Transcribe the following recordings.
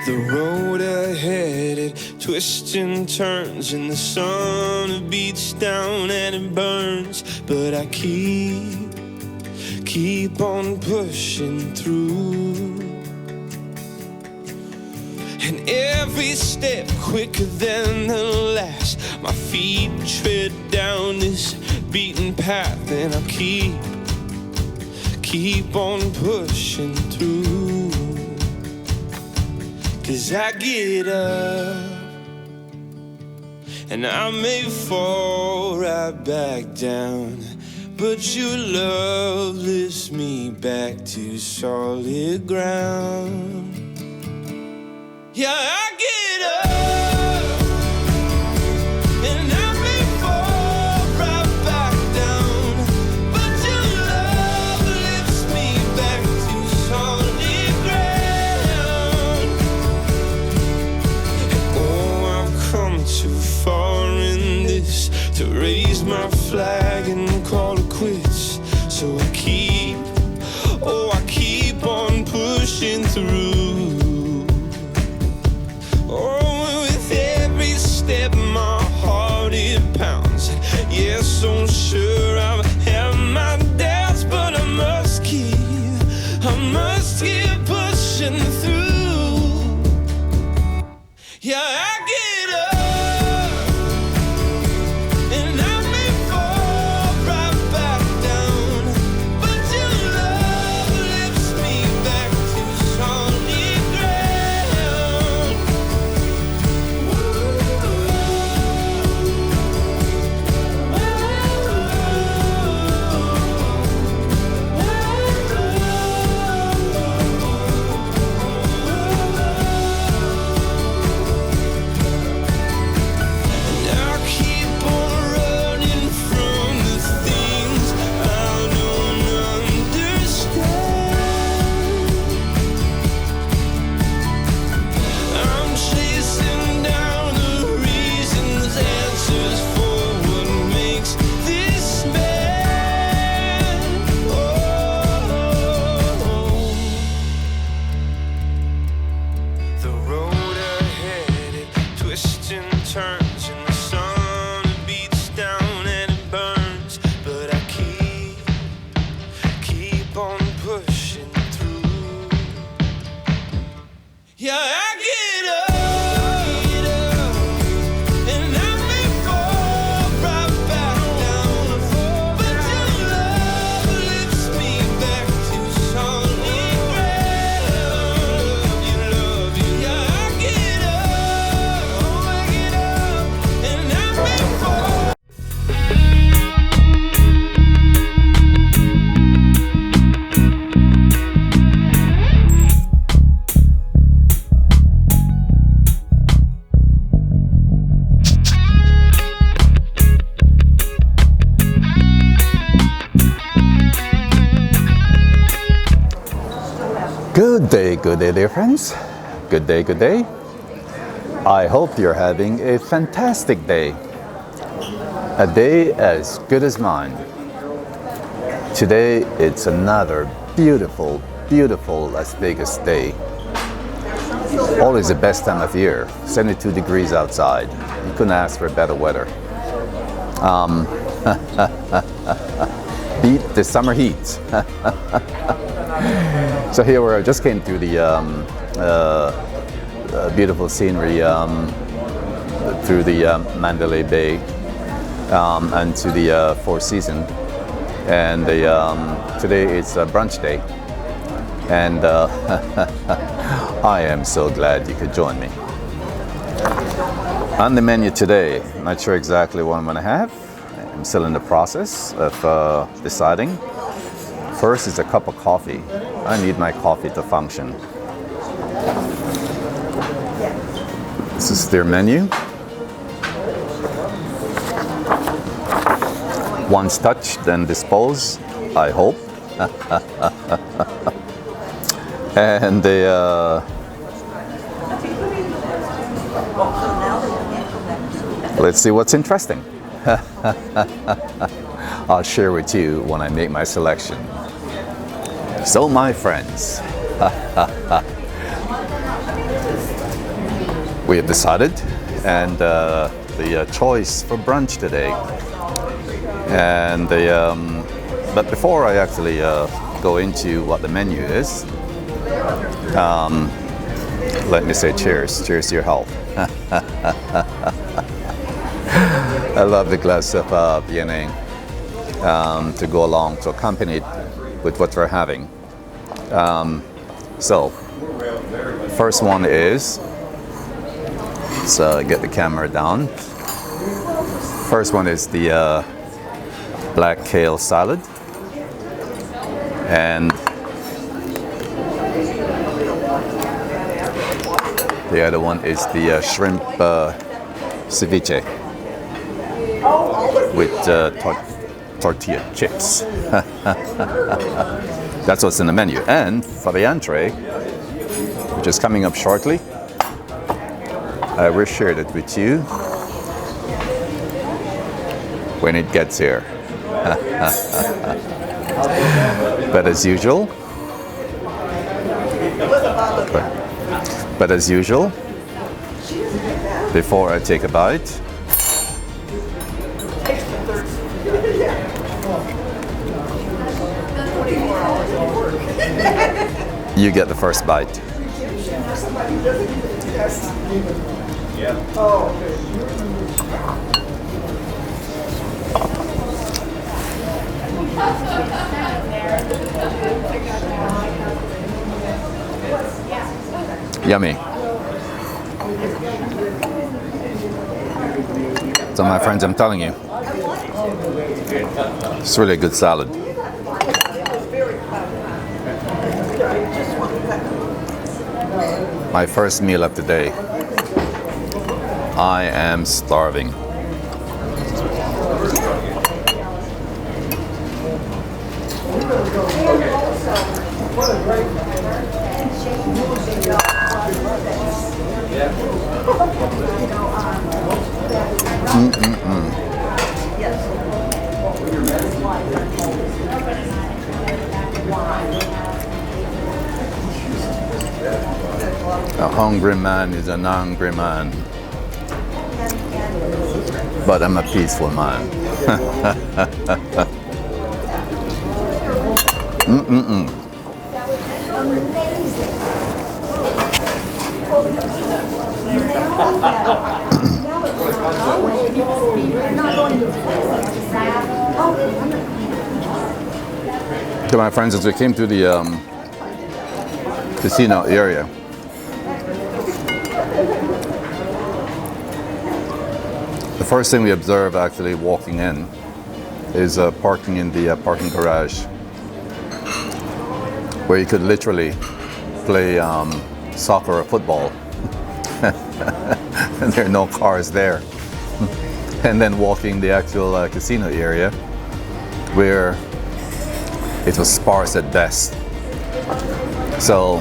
The road ahead, it twists and turns, and the sun beats down and it burns. But I keep on pushing through. And every step quicker than the last, my feet tread down this beaten path, and I keep on pushing through. 'Cause I get up and I may fall right back down, but your love lifts me back to solid ground. Yeah, I get up and I may fall right back down, but your love lifts me back to solid ground. Oh, I've come too far in this to raise my flag and call it quits. So I keep on pushing through. Oh, with every step my heart it pounds. Yes, so sure I have my doubts, but I must keep pushing through. Yeah, I get up and I may fall right back down, but your love lifts me back to solid ground. Good day, dear friends. Good day, good day. I hope you're having a fantastic day. A day as good as mine. Today, it's another beautiful, beautiful Las Vegas day. Always the best time of year. 72 degrees outside. You couldn't ask for better weather. Beat the summer heat. So here we just came through the beautiful scenery through the Mandalay Bay and to the Four Seasons. And today it's brunch day. And I am so glad you could join me. On the menu today, I'm not sure exactly what I'm going to have. I'm still in the process of deciding. First is a cup of coffee. I need my coffee to function. This is their menu. Once touched, then dispose, I hope. And they let's see what's interesting. I'll share with you when I make my selection. So my friends, we have decided, and the choice for brunch today. And but before I actually go into what the menu is, let me say cheers. Cheers to your health. I love the glass of Vienna to go along, to accompany it with what we're having. So, first one is, let's get the camera down. First one is the black kale salad. And the other one is the shrimp ceviche with tortilla chips. That's what's in the menu. And for the entree, which is coming up shortly, I will share it with you when it gets here. But as usual, before I take a bite, you get the first bite. Yummy. So my friends, I'm telling you, it's really a good salad. My first meal of the day. I am starving. A hungry man is an angry man, but I'm a peaceful man. To my friends, as we came to the casino area, the first thing we observe actually walking in is parking in the parking garage, where you could literally play soccer or football. And there are no cars there. And then walking the actual casino area, where it was sparse at best. So,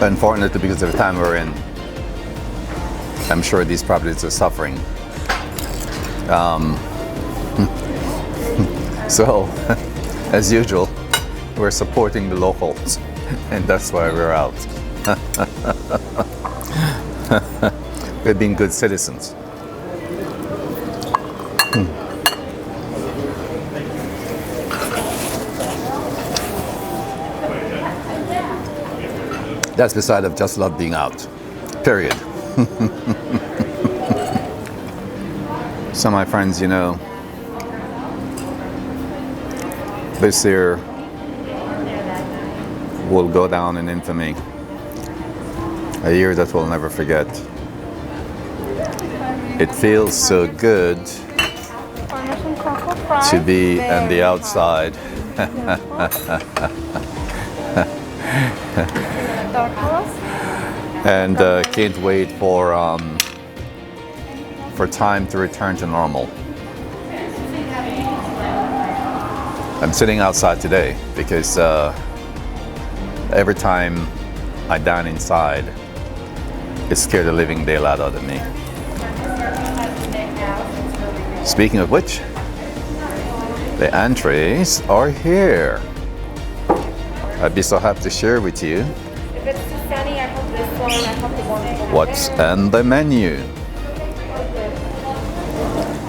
unfortunately, because of the time we're in, I'm sure these properties are suffering. So, as usual, we're supporting the locals, and that's why we're out. We're being good citizens. That's beside of just love being out. Period. So my friends, you know, this year will go down in infamy. A year that we'll never forget. It feels so good to be on the outside. And can't wait for time to return to normal. I'm sitting outside today because every time I dine inside, it scared the living daylight out of me. Speaking of which, the entrees are here. I'd be so happy to share with you. If it's too sunny, I hope this what's on the menu.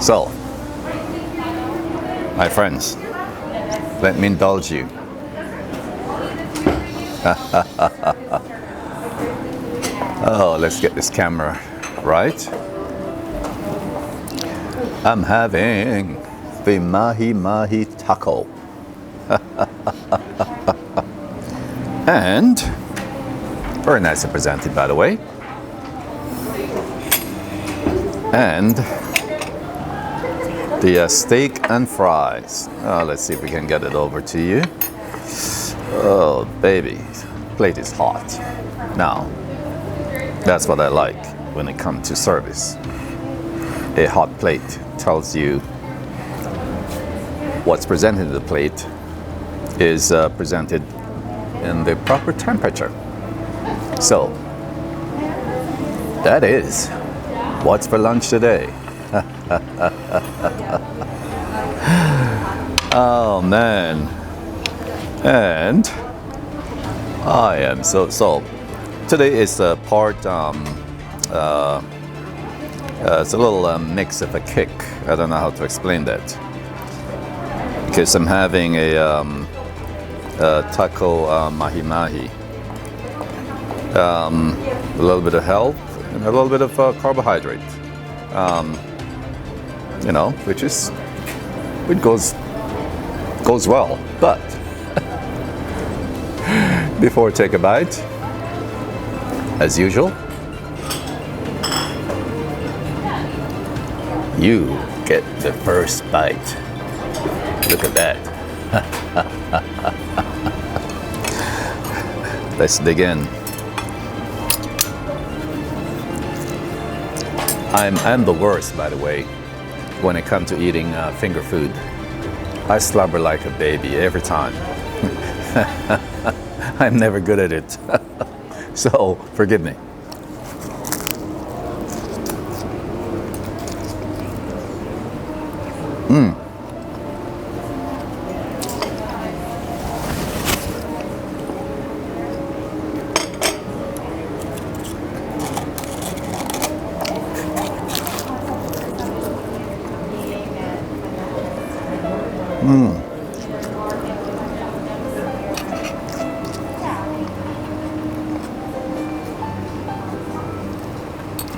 So, my friends, let me indulge you. Oh, let's get this camera right. I'm having the Mahi-Mahi taco. And very nicely presented, by the way. And the steak and fries. Oh, let's see if we can get it over to you. Oh, baby, plate is hot. Now, that's what I like when it comes to service. A hot plate tells you what's presented in the plate is presented in the proper temperature. So, that is what's for lunch today. Oh man. And I am so today is a part it's a little mix of a kick. I don't know how to explain that, because I'm having a taco Mahi-Mahi, a little bit of health and a little bit of carbohydrate, which goes well. But before I take a bite, as usual, you get the first bite. Look at that. Let's dig in. I'm the worst, by the way, when it comes to eating finger food. I slobber like a baby every time. I'm never good at it. So, forgive me.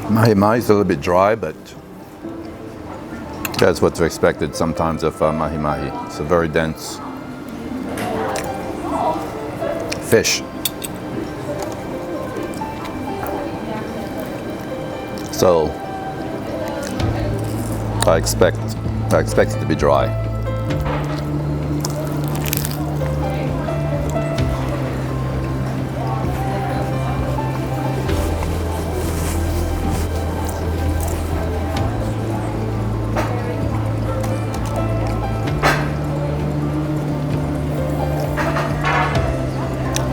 Mahi-Mahi is a little bit dry, but that's what's expected sometimes of Mahi-Mahi. It's a very dense fish. So I expect it to be dry.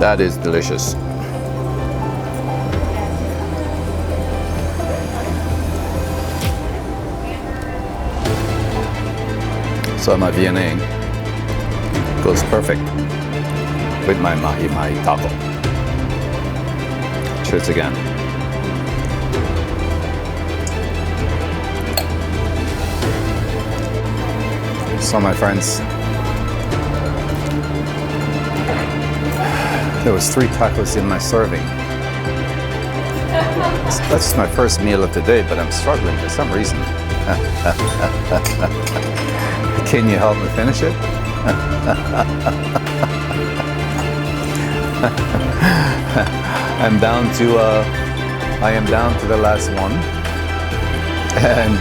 That is delicious. So my Vienna goes perfect with my Mahi-Mahi taco. Cheers again. So my friends, there was 3 tacos in my serving. That's my first meal of the day, but I'm struggling for some reason. Can you help me finish it? I am down to the last one, and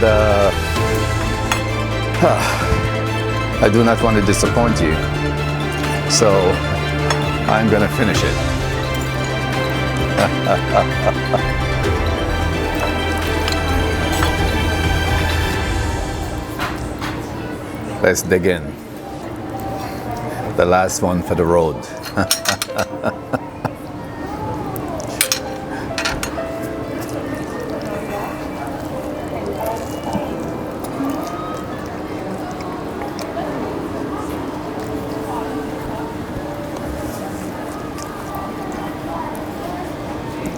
I do not want to disappoint you, so I'm gonna finish it. Let's dig in. The last one for the road.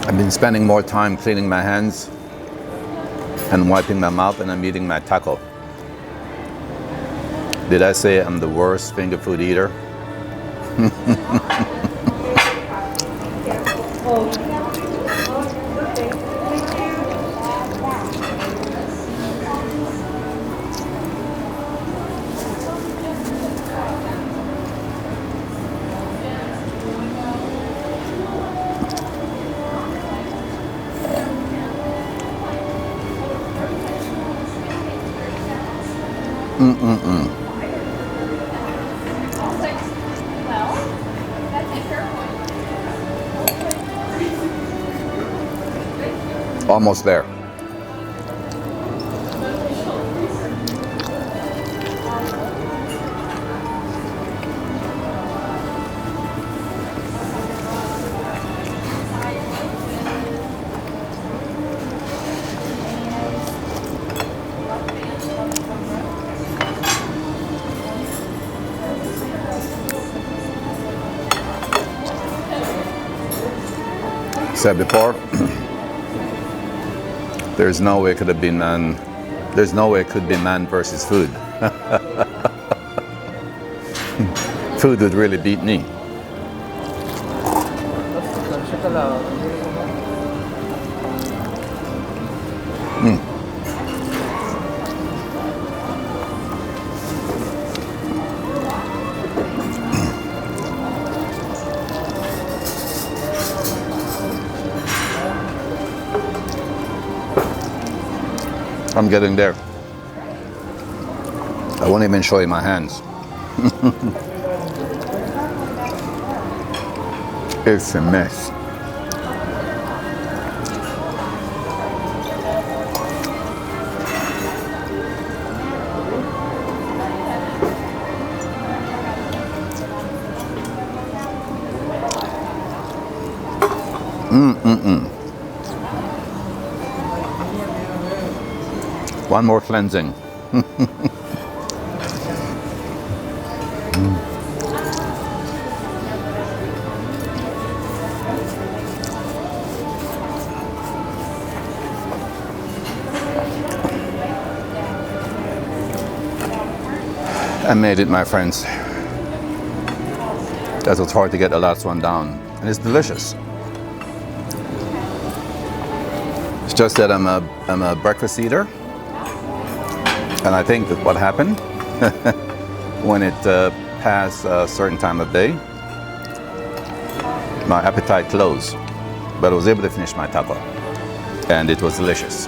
I've been spending more time cleaning my hands and wiping my mouth, and I'm eating my taco. Did I say I'm the worst finger food eater? Almost there. Said before, there's no way it could have been man. There's no way it could be man versus food. Food would really beat me. I'm getting there. I won't even show you my hands. It's a mess. One more cleansing. I made it, my friends. That was hard to get the last one down, and it's delicious. It's just that I'm a breakfast eater, and I think that what happened when it passed a certain time of day, my appetite closed, but I was able to finish my taco, and it was delicious.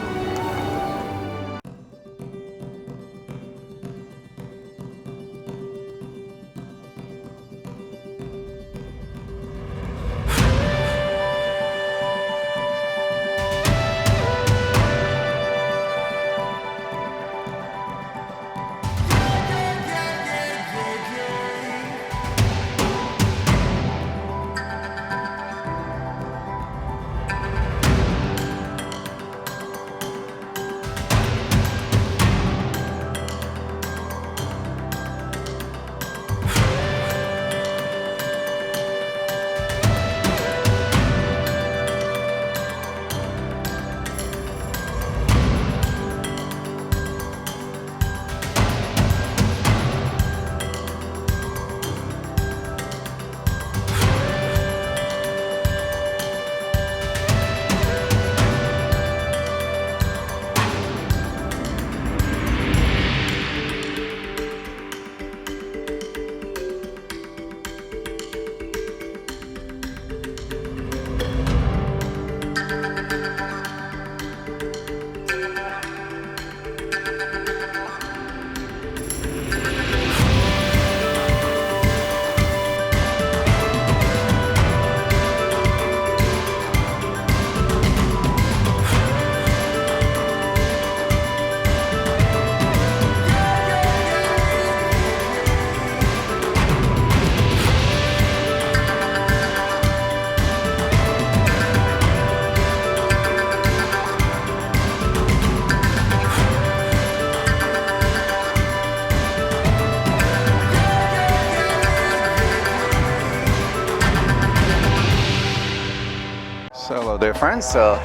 So hello dear friends. So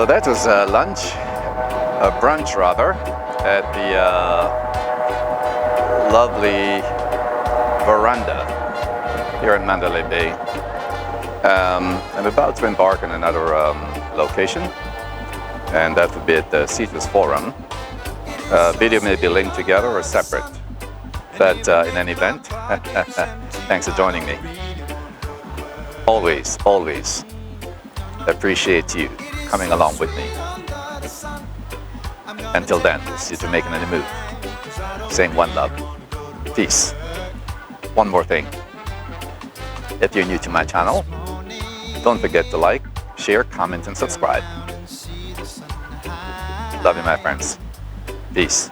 that was lunch, brunch rather, at the lovely Veranda here in Mandalay Bay. I'm about to embark on another location, and that would be at the Citrus Forum. Video may be linked together or separate, but in any event, thanks for joining me. Always appreciate you coming along with me. Until then, we'll see you to making any move. Same one love. Peace. One more thing. If you're new to my channel, don't forget to like, share, comment, and subscribe. Love you, my friends. Peace.